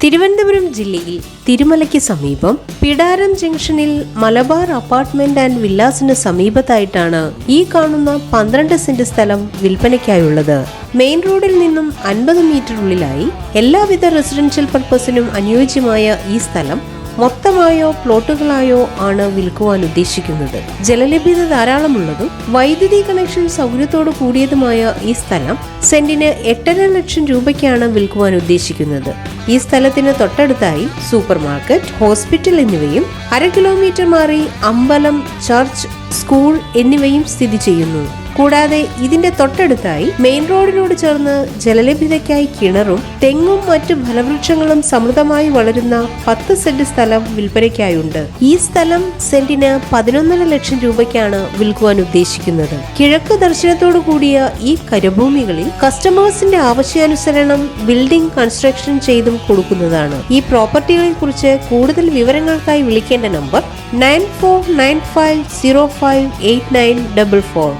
തിരുവനന്തപുരം ജില്ലയിൽ തിരുമലയ്ക്ക് സമീപം പിടാരം ജംഗ്ഷനിൽ മലബാർ അപ്പാർട്ട്മെന്റ് ആൻഡ് വില്ലാസിന് സമീപത്തായിട്ടാണ് ഈ കാണുന്ന 12 സെന്റ് സ്ഥലം വിൽപ്പനയ്ക്കായുള്ളത്. മെയിൻ റോഡിൽ നിന്നും 50 മീറ്ററുള്ളിലായി എല്ലാവിധ റെസിഡൻഷ്യൽ പർപ്പസിനും അനുയോജ്യമായ ഈ സ്ഥലം മൊത്തമായോ പ്ലോട്ടുകളായോ ആണ് വിൽക്കുവാൻ ഉദ്ദേശിക്കുന്നത്. ജലലഭ്യത ധാരാളമുള്ളതും വൈദ്യുതി കണക്ഷൻ സൗകര്യത്തോടു കൂടിയതുമായ ഈ സ്ഥലം സെന്റിന് 8.5 ലക്ഷം രൂപയ്ക്കാണ് വിൽക്കുവാൻ ഉദ്ദേശിക്കുന്നത്. ഈ സ്ഥലത്തിന് തൊട്ടടുത്തായി സൂപ്പർ മാർക്കറ്റ്, ഹോസ്പിറ്റൽ എന്നിവയും 1/2 കിലോമീറ്റർ മാറി അമ്പലം, ചർച്ച്, സ്കൂൾ എന്നിവയും സ്ഥിതി ചെയ്യുന്നു. കൂടാതെ ഇതിന്റെ തൊട്ടടുത്തായി മെയിൻ റോഡിനോട് ചേർന്ന് ജലലഭ്യതയ്ക്കായി കിണറും തെങ്ങും മറ്റു ഫലവൃക്ഷങ്ങളും സമൃദ്ധമായി വളരുന്ന 10 സെന്റ് സ്ഥലം വിൽപ്പനയ്ക്കായുണ്ട്. ഈ സ്ഥലം സെന്റിന് 11.5 ലക്ഷം രൂപയ്ക്കാണ് വിൽക്കുവാൻ ഉദ്ദേശിക്കുന്നത്. കിഴക്ക് ദർശനത്തോടു കൂടിയ ഈ കരഭൂമികളിൽ കസ്റ്റമേഴ്സിന്റെ ആവശ്യാനുസരണം ബിൽഡിംഗ് കൺസ്ട്രക്ഷൻ ചെയ്തും കൊടുക്കുന്നതാണ്. ഈ പ്രോപ്പർട്ടികളെ കുറിച്ച് കൂടുതൽ വിവരങ്ങൾക്കായി വിളിക്കേണ്ട നമ്പർ 9495058944.